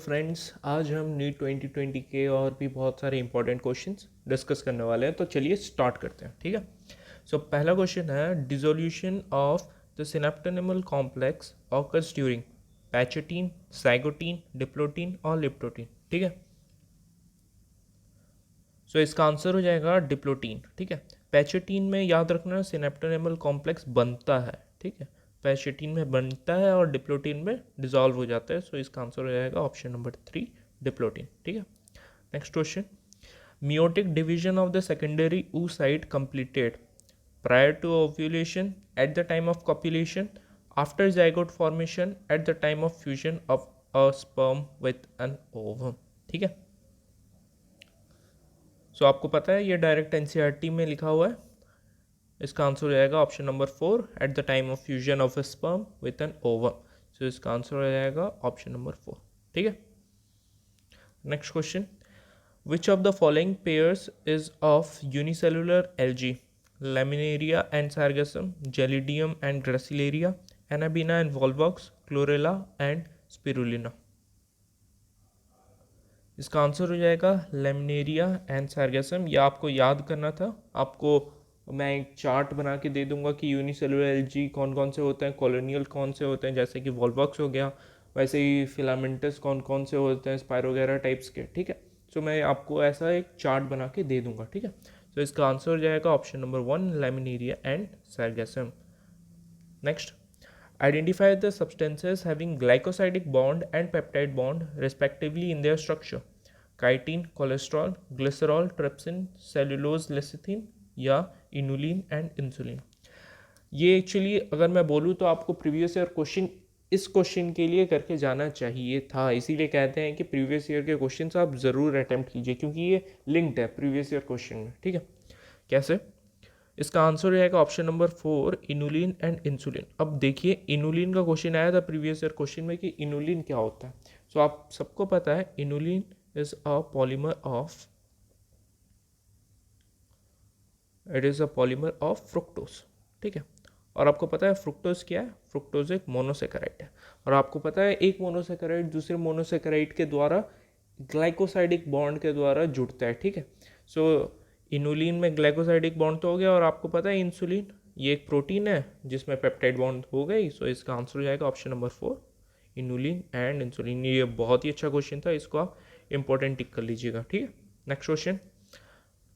Friends, आज हम NEET 2020 के और भी बहुत सारे इंपॉर्टेंट क्वेश्चंस डिस्कस करने वाले हैं। तो चलिए स्टार्ट करते हैं। ठीक है। सो पहला क्वेश्चन है, dissolution of the synaptonemal complex occurs during pachytene, zygotene, diplotene और लिप्टोटीन। ठीक है। सो इसका आंसर हो जाएगा डिप्लोटीन। ठीक है। पैचेटीन में याद रखना सिनेप्टेनिमल कॉम्प्लेक्स बनता है। ठीक है। पैचेटीन में बनता है और डिप्लोटीन में डिसॉल्व हो जाता है। सो इसका आंसर हो जाएगा ऑप्शन नंबर 3, डिप्लोटीन। ठीक है। Next question, meiotic division of the secondary oocyte completed prior to ovulation, at the time of copulation, after zygote formation, at the time of fusion of a sperm with an ovum। ठीक है। सो आपको पता है ये direct NCERT में लिखा हुआ है। इसका आंसर हो जाएगा option number 4, at the time of fusion of a sperm with an ovum. So इसका आंसर हो जाएगा ऑप्शन नंबर 4। ठीक है। Next question, which of the following pairs is of unicellular algae? Laminaria and Sargassum, Gelidium and Gracilaria, Anabina and Volvox, Chlorella and Spirulina। इसका answer हो जाएगा laminaria and sargassum. या आपको याद करना था, आपको मैं एक चार्ट बना के दे दूंगा कि यूनिसेलुलर एल्गी कौन कौन से होते हैं, कॉलोनियल कौन से होते हैं, जैसे कि वॉल्वॉक्स हो गया, वैसे ही फिलामेंटस कौन कौन से होते हैं, स्पायरोगेरा टाइप्स के। ठीक है। सो मैं आपको ऐसा एक चार्ट बना के दे दूंगा। ठीक है। सो इसका आंसर हो जाएगा option number 1, laminaria and sargassum. Next, identify the substances having glycosidic bond and peptide bond respectively in their structure: chitin, cholesterol, glycerol, trypsin, cellulose, lecithin या इनुलिन एंड इंसुलिन। ये एक्चुअली अगर मैं बोलूँ तो आपको प्रीवियस ईयर क्वेश्चन इस question के लिए करके जाना चाहिए था। इसीलिए कहते हैं कि प्रीवियस ईयर के क्वेश्चन आप ज़रूर अटैम्प्ट कीजिए, क्योंकि ये लिंक्ड है प्रीवियस ईयर क्वेश्चन में। ठीक है। कैसे? इसका आंसर हो जाएगा option number 4, inulin and insulin. अब देखिए, इनुलिन का क्वेश्चन आया था प्रीवियस ईयर क्वेश्चन में कि इनुलिन क्या होता है। सो आप सबको पता है inulin is a polymer of fructose. ठीक है। और आपको पता है फ्रुक्टोज क्या है? फ्रुक्टोज एक मोनोसेकेराइड है। और आपको पता है एक मोनोसेकेराइड दूसरे मोनोसेकेराइड के द्वारा ग्लाइकोसाइडिक बॉन्ड के द्वारा जुड़ता है। ठीक है। सो इनुलिन में ग्लाइकोसाइडिक बॉन्ड तो हो गया, और आपको पता है इंसुलिन ये एक प्रोटीन है जिसमें पेप्टाइड बॉन्ड हो गई। सो इसका आंसर हो जाएगा option number 4, inulin and insulin. ये बहुत ही अच्छा क्वेश्चन था, इसको आप इंपॉर्टेंट टिक कर लीजिएगा। ठीक है। नेक्स्ट क्वेश्चन,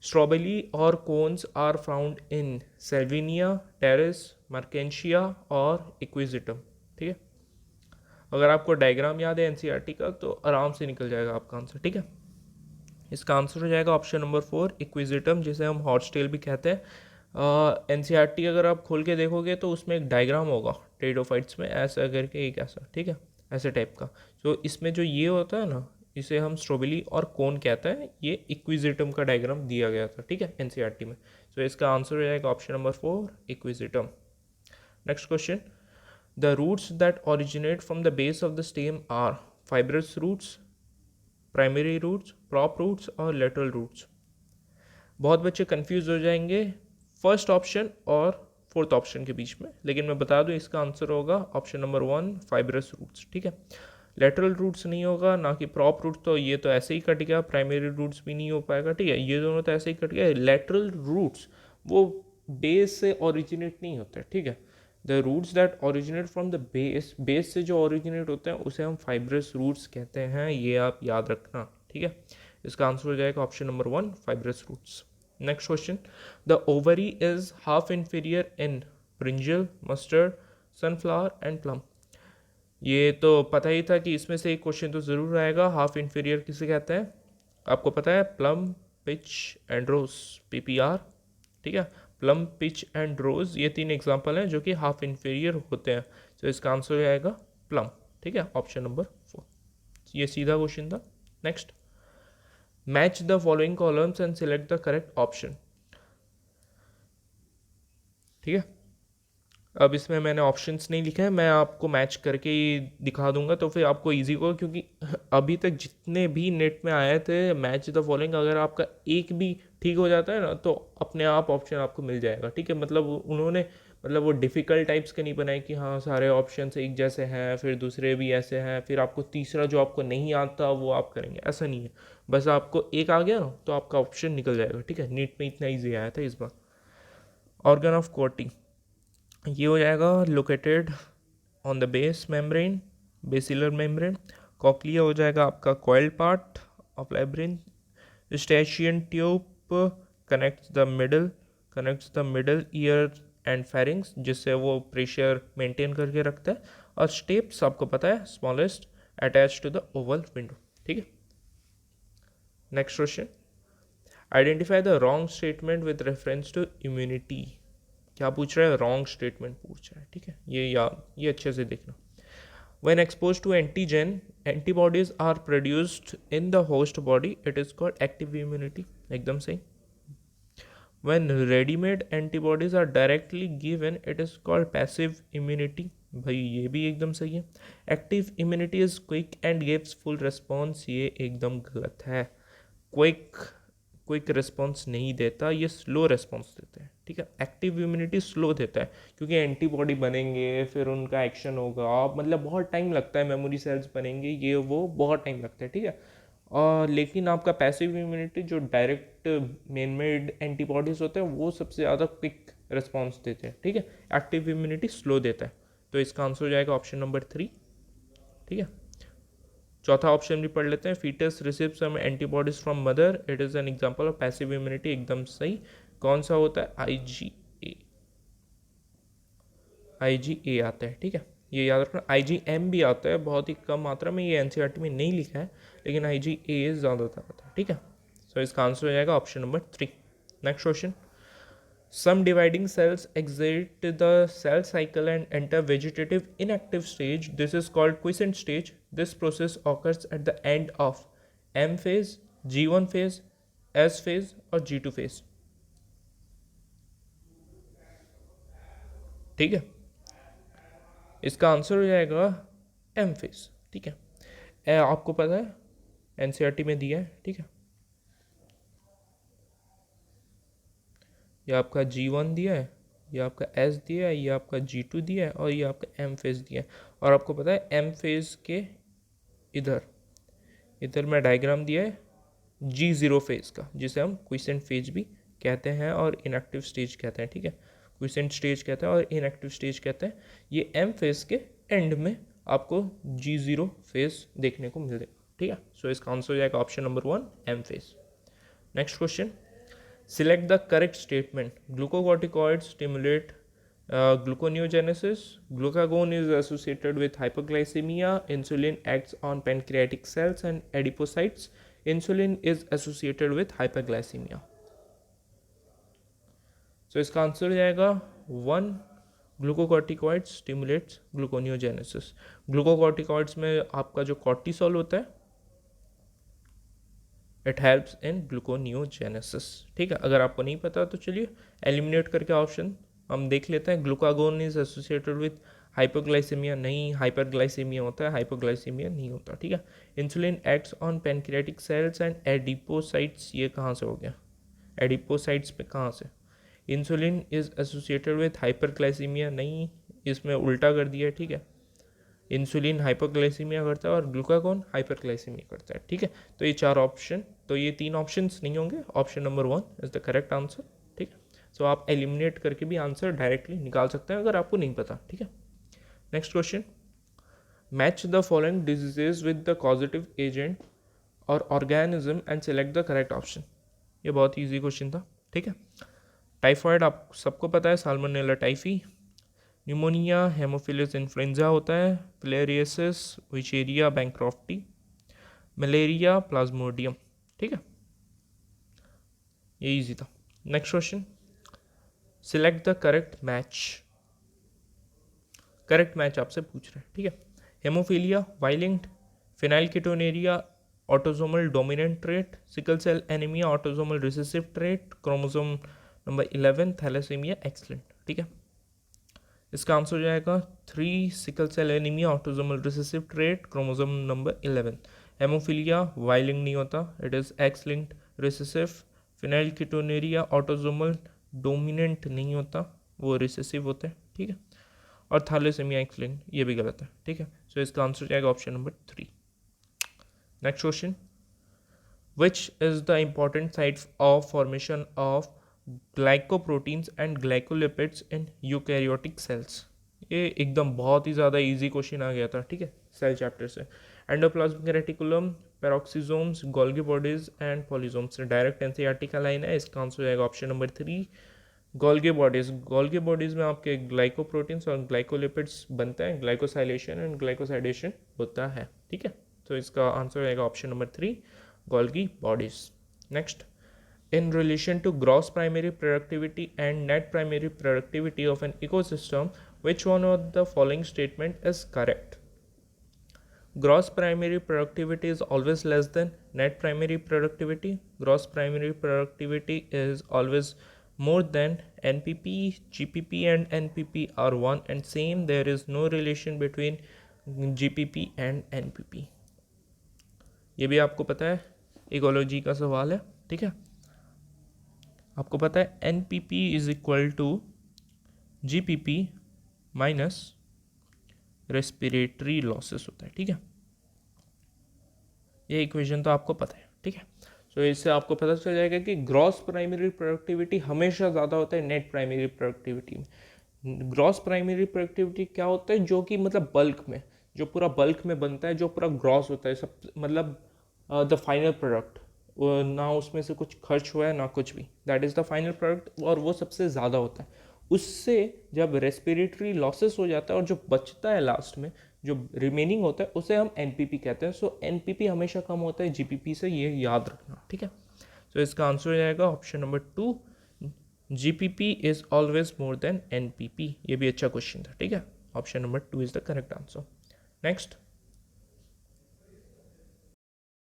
स्ट्रॉबेरी और cones are found in Salvinia, Pteris, Marchantia और इक्विजिटम। ठीक है। अगर आपको डायग्राम याद है एनसीईआरटी का तो आराम से निकल जाएगा आपका आंसर। ठीक है। इसका आंसर हो जाएगा ऑप्शन नंबर 4, इक्विजिटम, जिसे हम हॉर्सटेल भी कहते हैं। एनसीईआरटी अगर आप खोल के देखोगे तो उसमें एक डायग्राम होगा टेरिडोफाइट्स में, ऐसा करके एक ऐसा। ठीक है। ऐसे टाइप का। तो इसमें जो ये होता है ना, इसे हम स्ट्रॉबेरी और कोन कहते हैं। ये इक्विजिटम का डायग्राम दिया गया था। ठीक है, एनसीईआरटी में। तो इसका आंसर हो जाएगा option number 4, equisetum. Next question, the roots that originate from the base of the stem are fibrous roots, primary roots, prop roots और लेटरल रूट्स। बहुत बच्चे कंफ्यूज हो जाएंगे फर्स्ट ऑप्शन और फोर्थ ऑप्शन के बीच में, लेकिन मैं बता दूं इसका आंसर होगा ऑप्शन नंबर 1, फाइब्रस रूट्स। ठीक है। लेटरल रूट्स नहीं होगा, ना कि प्रॉप रूट्स, तो ये तो ऐसे ही कट गया। प्राइमरी रूट्स भी नहीं हो पाएगा। ठीक है। ये दोनों तो ऐसे ही कट गया। लेटरल रूट्स वो बेस से ओरिजिनेट नहीं होते। ठीक है। The roots that originate from the base, base से जो ओरिजिनेट होते हैं उसे हम फाइब्रस रूट्स कहते हैं। ये आप याद रखना। ठीक है। इसका आंसर हो जाएगा option number 1, fibrous roots. Next question, the ovary is half inferior in brinjal, mustard, sunflower and plum. ये तो पता ही था कि इसमें से एक क्वेश्चन तो ज़रूर आएगा। हाफ इंफीरियर किसे कहते हैं? आपको पता है, plum, peach and rose, PPR। ठीक है। प्लम, पिच एंड रोज, ये 3 एग्जाम्पल हैं जो कि हाफ इंफीरियर होते हैं। तो इसका आंसर हो जाएगा प्लम। ठीक है, ऑप्शन नंबर 4। ये सीधा क्वेश्चन था। Next, match the following columns and select the correct option. ठीक है। अब इसमें मैंने ऑप्शंस नहीं लिखे हैं, मैं आपको मैच करके ही दिखा दूंगा, तो फिर आपको इजी होगा। क्योंकि अभी तक जितने भी नेट में आए थे मैच द फॉलोइंग, अगर आपका एक भी ठीक हो जाता है ना तो अपने आप ऑप्शन आपको मिल जाएगा। ठीक है। मतलब उन्होंने मतलब वो डिफ़िकल्ट टाइप्स के नहीं बनाए कि हाँ सारे ऑप्शन एक जैसे हैं फिर दूसरे भी ऐसे हैं फिर आपको तीसरा जो आपको नहीं आता वो आप करेंगे, ऐसा नहीं है। बस आपको एक आ गया तो आपका ऑप्शन निकल जाएगा, ठीक है। नीट में इतना ईजी आया था इस बार। ऑर्गन ऑफ कोटी, ये हो जाएगा located on the base membrane, basilar membrane. Cochlea हो जाएगा आपका coil part of labyrinth. Eustachian tube connects the middle ear and pharynx, जिससे वो प्रेशर मेंटेन करके रखता है। और स्टेप्स आपको पता है, smallest attach to the oval window, ठीक है। Next question, identify the wrong statement with reference to immunity. क्या पूछ रहा है? रॉन्ग स्टेटमेंट पूछ रहा है, ठीक है। ये अच्छे से देखना। When exposed to antigen, antibodies are produced in the host body. It is called active immunity. एकदम सही। When ready-made antibodies are directly given, it is called passive immunity. भाई ये भी एकदम सही है। Active immunity is quick and gives full response. ये एकदम गलत है। क्विक रिस्पॉन्स नहीं देता, ये स्लो रिस्पॉन्स देते हैं, ठीक है। एक्टिव इम्यूनिटी स्लो देता है क्योंकि एंटीबॉडी बनेंगे फिर उनका एक्शन होगा, मतलब बहुत टाइम लगता है, मेमोरी सेल्स बनेंगे, ये वो बहुत टाइम लगता है, ठीक है। और लेकिन आपका पैसिव इम्यूनिटी जो डायरेक्ट मेन मेड एंटीबॉडीज होते हैं वो सबसे ज़्यादा क्विक रिस्पॉन्स देते हैं, ठीक है। एक्टिव इम्यूनिटी स्लो देता है, तो इसका आंसर हो जाएगा ऑप्शन नंबर 3, ठीक है। चौथा ऑप्शन भी पढ़ लेते हैं, foetus receive some antibodies from mother, it is an example of passive immunity, एकदम सही। कौन सा होता है? आईजीए आता है, ठीक है। ये याद रखना। आईजीएम भी आता है बहुत ही कम मात्रा में, ये एनसीईआरटी में नहीं लिखा है, लेकिन आईजीए ज़्यादातर आता है, ठीक है। सो इसका आंसर हो जाएगा option number 3। Next question, some dividing cells exit the cell cycle and enter vegetative inactive stage. This is called quiescent stage. This process occurs at the end of M phase, G1 phase, S phase और G2 phase, ठीक है। इसका answer हो जाएगा M phase, ठीक है। आपको पता है एनसीईआरटी में दिया है, ठीक है। ये आपका G1 दिया है, ये आपका S दिया है, ये आपका G2 दिया है और ये आपका M फेज़ दिया है। और आपको पता है M फेज़ के इधर मैं डायग्राम दिया है G0 फेज़ का, जिसे हम क्विसेंट फेज भी कहते हैं और इनएक्टिव स्टेज कहते हैं, ठीक है। क्विसेंट स्टेज कहते हैं और इनएक्टिव स्टेज कहते हैं। ये M फेज़ के एंड में आपको G0 फेज़ देखने को मिलेगा, ठीक है। सो इसका आंसर हो जाएगा option number 1, M phase. Next question, select the correct statement. Glucocorticoids stimulate gluconeogenesis. Glucagon is associated with hypoglycemia. Insulin acts on pancreatic cells and adipocytes. Insulin is associated with hyperglycemia. So इसका answer हो जाएगा 1, glucocorticoids stimulates gluconeogenesis. Glucocorticoids में आपका जो cortisol होता है, it helps in gluconeogenesis, ठीक है। अगर आपको नहीं पता तो चलिए एलिमिनेट करके ऑप्शन हम देख लेते हैं। Glucagon is associated with hypoglycaemia, नहीं, हाइपरग्लाइसेमिया होता है, हाइपोग्लाइसेमिया नहीं होता, ठीक है। Insulin acts on pancreatic cells and adipocytes, ये कहाँ से हो गया? एडिपोसाइट्स पे कहाँ से? Insulin is associated with hyperglycaemia, नहीं, इसमें उल्टा कर दिया है, ठीक है। इंसुलिन हाइपोग्लाइसीमिया करता है और ग्लूकागोन हाइपरग्लाइसीमिया करता है, ठीक है। तो ये 4 ऑप्शन, तो ये 3 ऑप्शंस नहीं होंगे, option number 1 is the correct answer, ठीक है। सो आप एलिमिनेट करके भी आंसर डायरेक्टली निकाल सकते हैं अगर आपको नहीं पता, ठीक है। Next question, match the following diseases with the causative agent और organism and select the correct option. ये बहुत ईजी क्वेश्चन था, ठीक है। टाइफॉइड आप सबको पता है, Salmonella typhi. Pneumonia Haemophilus influenzae होता है। Filariasis Wuchereria bancrofti. Malaria Plasmodium, ठीक है। ये इजी था। Next question, select the correct match. Correct match आपसे पूछ रहे हैं, ठीक है। Haemophilia violent, phenylketonuria autosomal dominant trait, sickle cell anaemia autosomal recessive trait, chromosome number 11 thalassaemia excellent, ठीक है। इसका आंसर हो जाएगा 3, sickle cell anaemia autosomal recessive trait, chromosome number 11। Haemophilia oiling नहीं होता, it is X linked recessive. Phenylketonuria autosomal dominant नहीं होता, वो रिसेसिव होते हैं, ठीक है। और थैलेसीमिया एक्सप्लेन, ये भी गलत है, ठीक है। सो इसका आंसर जाएगा option number 3। Next question, which is the important site of formation of glycoproteins and glycolipids in eukaryotic cells। ये एकदम बहुत ही ज़्यादा इजी क्वेश्चन आ गया था, ठीक है, सेल चैप्टर से। Endoplasmic reticulum, peroxisomes, Golgi bodies and polysomes, direct NCERT का लाइन है। इसका आंसर हो जाएगा option number 3, Golgi bodies. Golgi bodies में आपके ग्लाइकोप्रोटीन्स और ग्लाइकोलिपिड्स बनते हैं, ग्लाइकोसाइलेशन एंड ग्लाइकोसाइडेशन होता है, ठीक है। तो इसका आंसर हो जाएगा option number 3, Golgi bodies. Next, in relation to gross primary productivity and net primary productivity of an ecosystem, which one of the following statement is correct? Gross primary productivity is always less than net primary productivity. Gross primary productivity is always more than NPP. GPP and NPP are one and same. There is no relation between GPP and NPP. ये भी आपको पता है, ecology का सवाल है, ठीक है। आपको पता है NPP is equal to GPP minus respiratory losses होता है, ठीक है। ये इक्वेशन तो आपको पता है, ठीक है। सो इससे आपको पता चल जाएगा कि ग्रॉस प्राइमरी प्रोडक्टिविटी हमेशा ज़्यादा होता है नेट प्राइमरी प्रोडक्टिविटी में। ग्रॉस प्राइमरी प्रोडक्टिविटी क्या होता है, जो कि मतलब बल्क में, जो पूरा बल्क में बनता है, जो पूरा ग्रॉस होता है, सब मतलब द फाइनल प्रोडक्ट, ना उसमें से कुछ खर्च हुआ है ना कुछ भी, that is the final product, और वो सबसे ज़्यादा होता है। उससे जब रेस्पिरेटरी लॉसेस हो जाता है और जो बचता है लास्ट में, जो रिमेनिंग होता है, उसे हम NPP कहते हैं। सो NPP हमेशा कम होता है GPP से, ये याद रखना, ठीक है। सो इसका आंसर हो जाएगा option number 2, GPP is always more than NPP। ये भी अच्छा क्वेश्चन था, ठीक है। Option number 2 is the correct answer. Next,